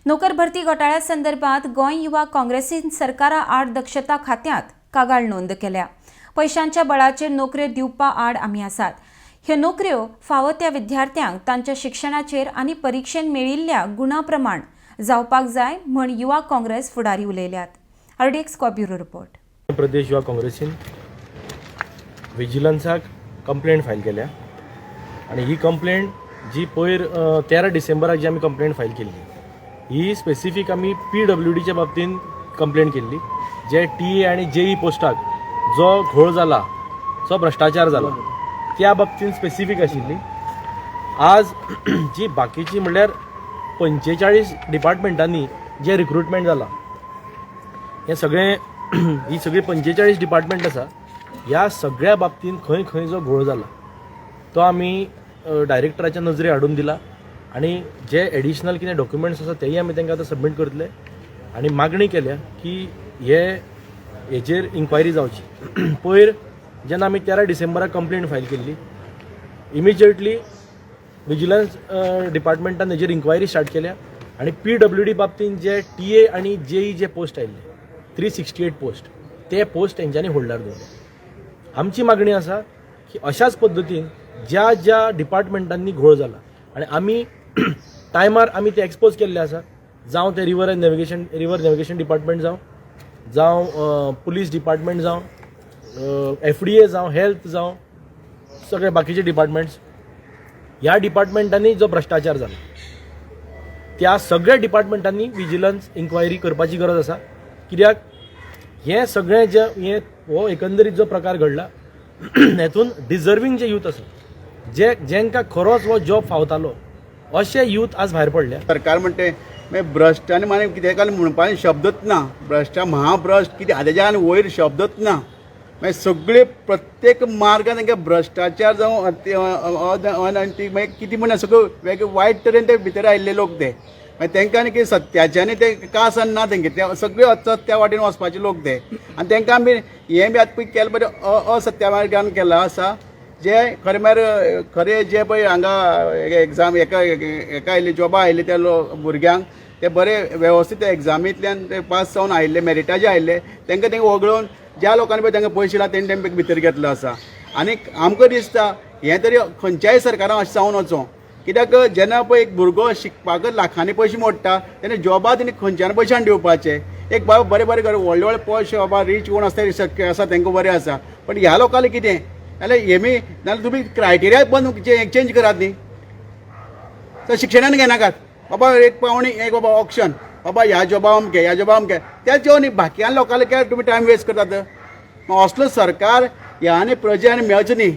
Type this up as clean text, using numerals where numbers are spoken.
नोकर भरती घोटाळ्यासंदर्भात गोंय युवा काँग्रेसीन सरकारा आड दक्षता खात्यांत कागाळ नोंद केल्या। पैशांच्या बळाचेर नोकऱ्यो दिवपा आड आमी आसात। ह्यो नोकऱ्यो फावो त्या विद्यार्थ्यांक तांच्या शिक्षणाचेर आनी परीक्षेन मेळिल्ल्या गुणां प्रमाण जावपाक जाय म्हण युवा काँग्रेस फुडारी उलयल्यात। RDX bureau report. प्रदेश युवा काँग्रेसीन विजिलन्साक कंप्लेंट फायल केल्या आणि ही कंप्लेंट जी पयर 13 डिसेंबराक जी आमी कंप्लेंट फायल केल्ली ही स्पेसिफीक आमी PWDच्या बाबतीन कंप्लेंट केल्ली, जे TA आणि JE पोस्टाक जो घोळ जाला, जो भ्रष्टाचार जाला त्या बाबतीन स्पेसिफीक आशिल्ली। आज जी बाकीची म्हणल्यार 45 डिपार्टमेंटांनी जे रिक्रुटमेंट जाला, हे सगळे ही सगळी 45 डिपार्टमेंट आसा, ह्या सगळ्या बाबतीन खंय खंय जो घोळ जाला तो आमी डायरेक्टराच्या नजरे हाडून दिला आणि जे एडिशनल कितें डॉक्युमेंट्स आसा तेय आमी तांकां आतां सबमीट करतले आणि मागणी केल्या की हेचेर इन्क्वायरी जावची। पयर जेन्ना आमी 13 डिसेंबराक कंप्लेंट फायल केल्ली, इमिजिएटली विजिलन्स डिपार्टमेंटान हेचेर इन्क्वायरी स्टार्ट केल्या आणि PWD बाबतीन जे TA आणि JE जे पोस्ट आयिल्ले 368 पोस्ट, ते पोस्ट तेंच्यांनी होल्डार दवरले। आमची मागणी आसा की अशाच पद्दतीन ज्या ज्या डिपार्टमेंटांनी घोळ जाला आणि आमी टायमार आमी ते एक्सपोज केल्ले आसा, जावं ते रिवर नॅविगेशन डिपार्टमेंट जावं पुलीस डिपार्टमेंट जावं FDA जावं हेल्थ जावं सगळे बाकीचे डिपार्टमेंट्स, ह्या डिपार्टमेंटांनी जो भ्रष्टाचार जाला त्या सगळ्या डिपार्टमेंटांनी विजिलन्स इन्क्वायरी करपाची गरज आसा। कित्याक हे सगळे जे हो एकंदरीत जो प्रकार घडला हेतून डिजर्विंग जे यूथ आसा, जेंकां खरोच हो जॉब फावतालो अशे यूथ आज भायर पडल्या। सरकार म्हणते मागीर भ्रष्ट आनी मागीर कितें काल म्हणपाचें शब्दच ना, भ्रष्टा महाभ्रष्ट कितें हाज्या आनी वयर शब्दच ना। मागीर सगळे प्रत्येक मार्गान तांकां भ्रष्टाचार जावं आनी मागीर कितें म्हणून सगळं वेगळे वायट तरेन ते भितर आयिल्ले लोक ते, मागीर तांकां आनी कितें सत्याचे आनी ते कास ना तेंगे, ते सगळे वचत त्या वाटेन वचपाचे लोक ते। आनी तांकां आमी हें बी आतां पळय केलें बरें असत्या मार्गान केलां आसा, जे खरें म्हळ्यार खरे जे पळय हांगा एग्जाम एका आयिल्ले जॉबा आयिल्ले त्या भुरग्यांक ते बरे वेवस्थीत एग्जामींतल्यान ते पास जावन आयिल्ले मेरिटाचे आयिल्ले तांकां वगळून ज्या लोकांनी पळय तांकां पयशे दिला तेणी तेंकां भितर घेतलो आसा। आनी आमकां दिसता हें तरी खंयच्याय सरकारान अशें जावन वचों, कित्याक जेन्ना पळय एक भुरगो शिकपाक लाखांनी पयशे मोडटा तेन्ना जॉबा तेणी खंयच्यान पयशान दिवपाचे। एक बाबा बरे बरे घर व्हडले व्हडले पयशे बाबा रीच कोण आसता शक्य आसा तांकां बरें आसा, पण ह्या लोकांनी कितें जाल्यार हेमी नाल्यार तुमी क्रायटेरिया बंद चेंज करात न्ही, तर शिक्षणान घेनाकात बाबा एक पावणी एक बाबा ऑप्शन बाबा ह्या जॉबा अमके ह्या जॉबा अमके त्या जेव न्ही बाकीच्या लोकांना काय तुमी टायम वेस्ट करतात। असलो सरकार ह्या आनी प्रजे आनी मेळचो न्ही,